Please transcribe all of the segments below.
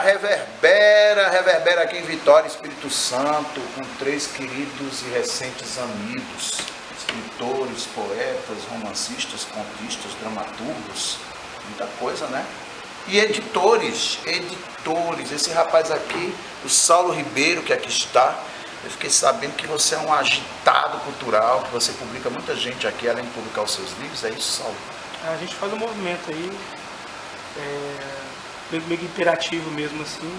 Reverbera, reverbera, reverbera aqui em Vitória, Espírito Santo, com 3 queridos e recentes amigos, escritores, poetas, romancistas, contistas, dramaturgos, muita coisa, né? E editores, esse rapaz aqui, o Saulo Ribeiro, que aqui está, eu fiquei sabendo que você é um agitado cultural, que você publica muita gente aqui, além de publicar os seus livros, é isso, Saulo? A gente faz um movimento aí, meio imperativo mesmo assim,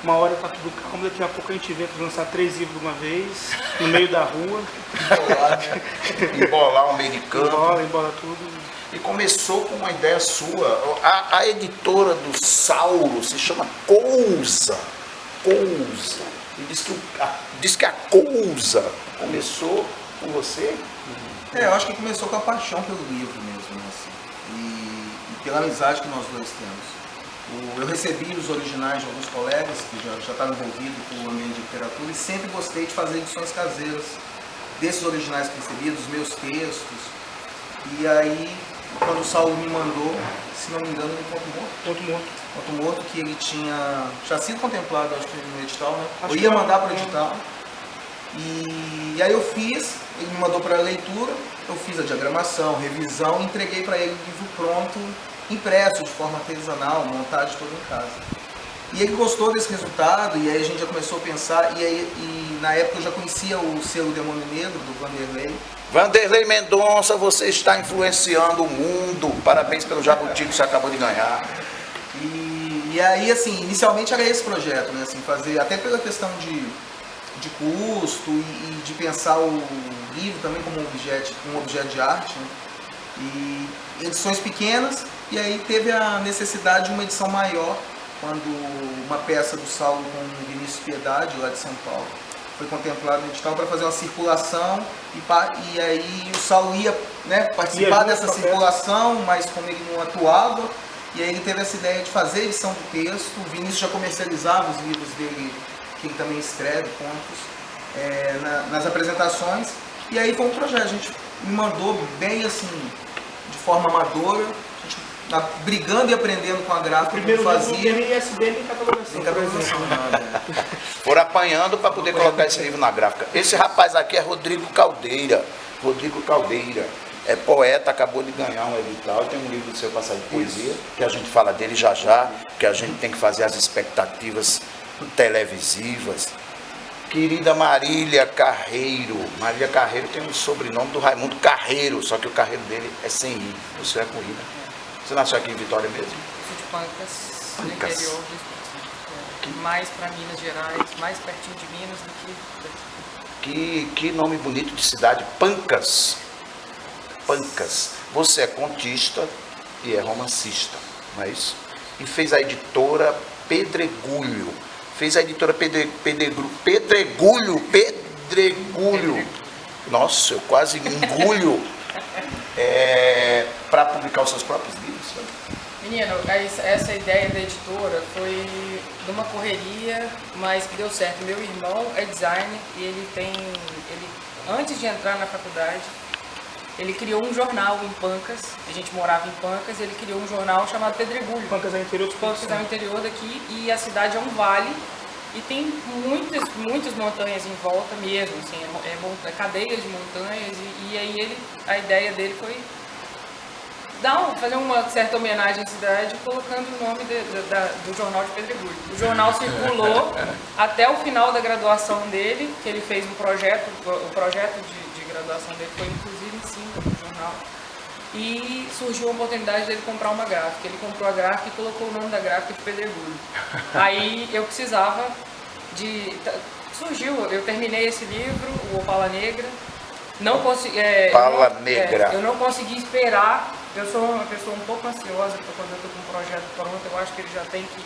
uma hora tá tudo calmo, daqui a pouco a gente vem para lançar 3 livros de uma vez, no meio da rua. Embolar o meio de campo. Embola tudo. E começou com uma ideia sua. A editora do Saulo se chama Cousa. E diz que a Cousa começou com você? Eu acho que começou com a paixão pelo livro mesmo, assim, e pela amizade que nós dois temos. Eu recebi os originais de alguns colegas que já estavam envolvidos com o ambiente de literatura e sempre gostei de fazer edições caseiras desses originais que recebi, dos meus textos. E aí, quando o Saulo me mandou, se não me engano, Ponto Morto, que ele tinha já sido contemplado, acho que no edital, né? Eu ia mandar para o edital. E aí eu fiz, ele me mandou para a leitura, eu fiz a diagramação, revisão, entreguei para ele o livro pronto, impresso de forma artesanal, montagem toda em casa. E ele gostou desse resultado, e aí a gente já começou a pensar, e na época eu já conhecia o selo Demônio Negro, do Vanderlei. Vanderlei Mendonça, você está influenciando o mundo. Parabéns pelo jabuti que você acabou de ganhar. E aí, assim, inicialmente era esse projeto, né? Assim, fazer, até pela questão de custo e de pensar o livro também como um objeto de arte, né? E edições pequenas, e aí teve a necessidade de uma edição maior, quando uma peça do Saulo com Vinícius Piedade, lá de São Paulo, foi contemplado no edital para fazer uma circulação, e aí o Saulo ia, né, participar dessa circulação, mas como ele não atuava, e aí ele teve essa ideia de fazer a edição do texto. O Vinícius já comercializava os livros dele, que ele também escreve contos, nas apresentações, e aí foi um projeto, a gente me mandou bem assim, de forma amadora, a gente brigando e aprendendo com a gráfica. Primeiro fazia ISBN em catalogação. Foram apanhando para poder colocar esse livro na gráfica. Esse rapaz aqui é Rodrigo Caldeira. É poeta, acabou de ganhar um edital, tem um livro do seu passado de poesia, que a gente fala dele já, que a gente tem que fazer as expectativas televisivas. Querida Marília Carreiro. Marília Carreiro tem um sobrenome do Raimundo Carreiro, só que o Carreiro dele é sem I, o seu é com I, né? Você nasceu aqui em Vitória mesmo? Sou de Pancas, no interior do Espírito. Mais para Minas Gerais, mais pertinho de Minas do que... Que nome bonito de cidade, Pancas. Você é contista e é romancista, não é isso? E fez a editora Pedregulho. Pedregulho. Nossa, eu quase engulho. Para publicar os seus próprios livros. Menino, essa ideia da editora foi de uma correria, mas que deu certo. Meu irmão é designer e ele antes de entrar na faculdade, ele criou um jornal em Pancas. A gente morava em Pancas, ele criou um jornal chamado Pedregulho. Pancas é o interior é o interior daqui, e a cidade é um vale e tem muitas montanhas em volta mesmo, assim, cadeias de montanhas, e aí a ideia dele foi fazer uma certa homenagem à cidade, colocando o nome do jornal de Pedregulho. O jornal circulou até o final da graduação dele, que ele fez o projeto de graduação dele foi inclusive em cima do jornal. E surgiu a oportunidade dele comprar uma gráfica. Ele comprou a gráfica e colocou o nome da gráfica de Pedregulho. Aí eu precisava eu terminei esse livro, o Opala Negra. Não consegui. Eu não consegui esperar. Eu sou uma pessoa um pouco ansiosa, porque quando eu estou com um projeto pronto, eu acho que ele já tem que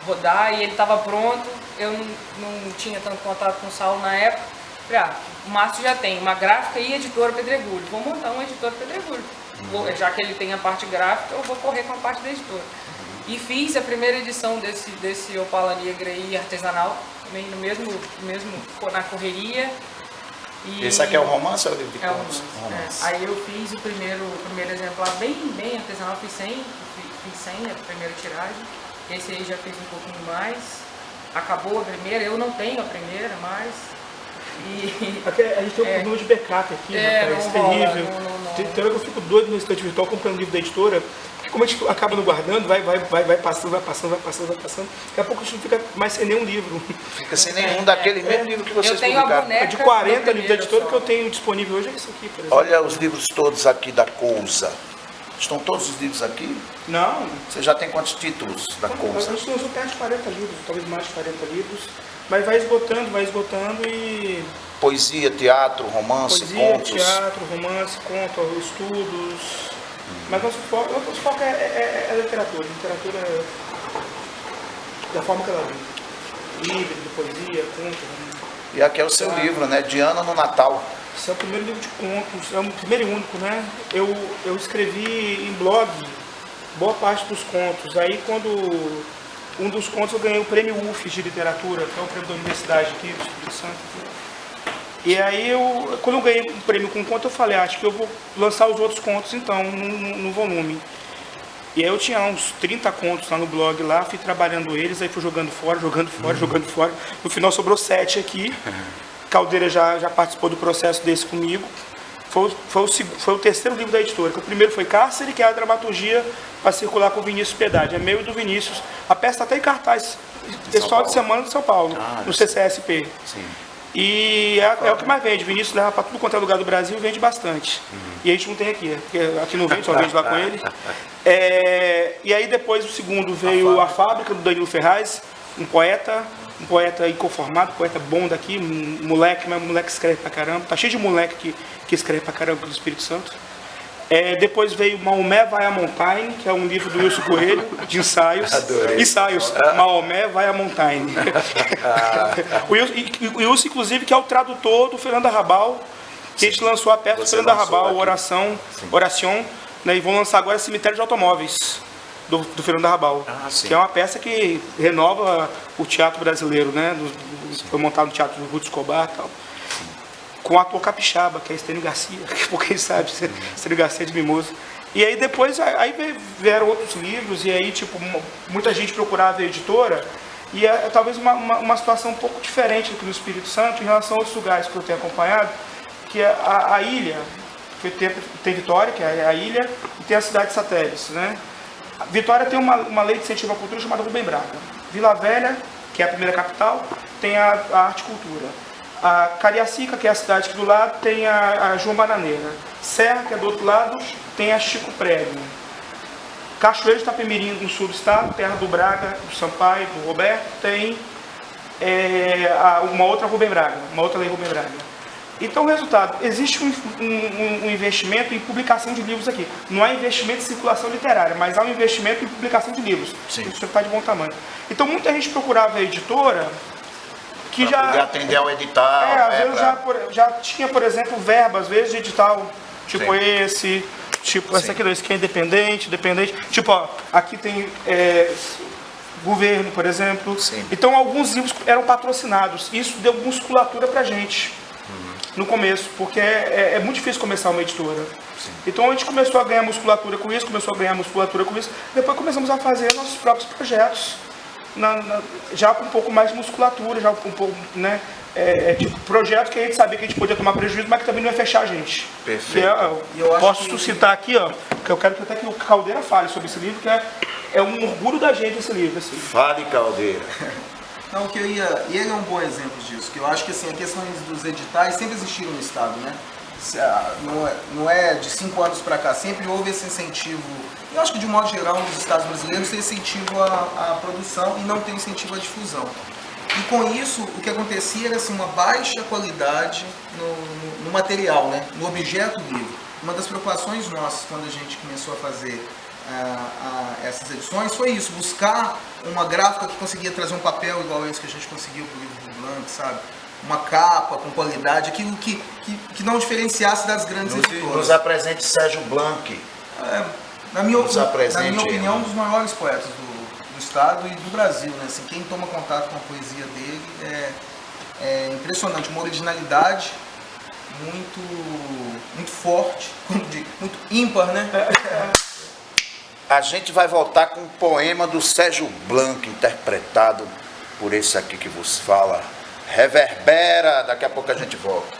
rodar, e ele estava pronto. Eu não tinha tanto contato com o Saulo na época. O Márcio já tem uma gráfica e editora Pedregulho. Vou montar uma editora Pedregulho. Já que ele tem a parte gráfica, eu vou correr com a parte da editora. E fiz a primeira edição desse Opala Negra e artesanal, também na correria. Esse aqui é o romance ou é o livro de contos? Aí eu fiz o primeiro exemplar bem artesanal, fiz 100 a primeira tiragem. Esse aí já fez um pouquinho mais. Acabou a primeira, eu não tenho a primeira, mas... Aqui, a gente tem um problema de backup aqui, rapaz, terrível. Tem hora que eu fico doido no estante virtual comprando livro da editora, porque como a gente acaba não guardando, vai passando. Daqui a pouco a gente não fica mais sem nenhum livro. Fica sem nenhum daquele mesmo livro que vocês Eu tenho a publicaram. boneca De 40 do livros da editora primeiro que eu tenho disponível hoje é isso aqui, por exemplo. Olha os livros todos aqui da Cousa. Estão todos os livros aqui? Não, Você já tem quantos títulos da a Cousa? gente lançou perto de 40 livros, talvez mais de 40 livros, mas vai esgotando e... Poesia, teatro, romance, Poesia, contos. teatro, romance, conto, estudos. Mas nosso foco é literatura. Literatura da forma que ela vem. Livro, de poesia, conto. E aqui é o seu livro, né? De Ana no Natal. Esse é o primeiro livro de contos, é o primeiro e único, né? Eu escrevi em blog boa parte dos contos. Aí quando um dos contos eu ganhei o prêmio UFES de literatura, que é um prêmio da universidade aqui do Espírito Santo. E aí quando eu ganhei o prêmio com conto, eu falei, acho que eu vou lançar os outros contos então, no volume. E aí eu tinha uns 30 contos lá no blog, lá, fui trabalhando eles, aí fui jogando fora. No final sobrou 7 aqui. Caldeira já participou do processo desse comigo. Foi o terceiro livro da editora, que o primeiro foi Cárcere, que é a dramaturgia para circular com o Vinícius Piedade. É meu e do Vinícius. A peça está até em cartaz, pessoal de semana de São Paulo, no CCSP. Sim. E é o que mais vende. Vinícius leva para tudo quanto é lugar do Brasil e vende bastante. E a gente não tem aqui, porque aqui não vende, só vende lá com ele. E aí depois o segundo veio A Fábrica, do Danilo Ferraz, um poeta inconformado, poeta bom daqui, um moleque, mas um moleque que escreve pra caramba. Tá cheio de moleque que escreve pra caramba do Espírito Santo. Depois veio Maomé Vai à Montanha, que é um livro do Wilson Coelho, de ensaios. Adorei. Ensaios. Maomé Vai à Montanha. O Wilson, inclusive, que é o tradutor do Fernando Arrabal, que a gente lançou a peça do Fernando Arrabal, Oração, né, e vão lançar agora Cemitério de Automóveis, do Fernando Arrabal, que é uma peça que renova o teatro brasileiro, né? Foi montado no Teatro do Ruth Escobar e tal. Com o ator capixaba, que é Estênio Garcia, que pouquinho sabe, Estênio Garcia de Mimoso. E aí depois vieram outros livros, e aí tipo, muita gente procurava a editora, e é talvez uma situação um pouco diferente aqui no Espírito Santo em relação a outros lugares que eu tenho acompanhado, que é a ilha, que tem Vitória, que é a ilha, e tem a cidade de satélites, né? Vitória tem uma lei de incentivo à cultura chamada Rubem Braga. Vila Velha, que é a primeira capital, tem a arte e cultura. A Cariacica, que é a cidade aqui do lado, tem a João Bananeira. Serra, que é do outro lado, tem a Chico Prego. Cachoeiro de Itapemirim, no sul do estado, terra do Braga, do Sampaio, do Roberto, tem uma outra Rubem Braga, uma outra lei Rubem Braga. Então, resultado, existe um investimento em publicação de livros aqui. Não há investimento em circulação literária, mas há um investimento em publicação de livros. Sim. Isso está de bom tamanho. Então, muita gente procurava a editora que pra poder atender ao edital. Às vezes já tinha, por exemplo, verba, às vezes, de edital, tipo esse, tipo essa aqui, esse que é dependente. Tipo, ó, aqui tem governo, por exemplo. Sim. Então, alguns livros eram patrocinados. Isso deu musculatura pra gente. No começo, porque é muito difícil começar uma editora. Sim. Então a gente começou a ganhar musculatura com isso, depois começamos a fazer nossos próprios projetos, já com um pouco mais de musculatura, já com um pouco, né, tipo, projeto que a gente sabia que a gente podia tomar prejuízo, mas que também não ia fechar a gente. Perfeito. Eu posso citar aqui, ó, que eu quero que até que o Caldeira fale sobre esse livro, que é um orgulho da gente esse livro. Assim. Fale, Caldeira. Não, e ele é um bom exemplo disso, que eu acho que assim, a questão dos editais sempre existiram no Estado, né? Não é de 5 anos para cá, sempre houve esse incentivo, eu acho que de modo geral nos Estados brasileiros tem incentivo à produção e não tem incentivo à difusão. E com isso, o que acontecia era assim, uma baixa qualidade no material, né? No objeto do livro. Uma das preocupações nossas quando a gente começou a fazer essas edições foi isso, buscar uma gráfica que conseguia trazer um papel igual esse que a gente conseguiu para o livro do Blanc, sabe? Uma capa com qualidade, aquilo que não diferenciasse das grandes editoras. Nos apresente Sérgio Blanc. Na minha opinião, um dos maiores poetas do Estado e do Brasil, né? Assim, quem toma contato com a poesia dele é impressionante, uma originalidade muito forte, muito ímpar, né? A gente vai voltar com um poema do Sérgio Blanc, interpretado por esse aqui que vos fala. Reverbera, daqui a pouco a gente volta.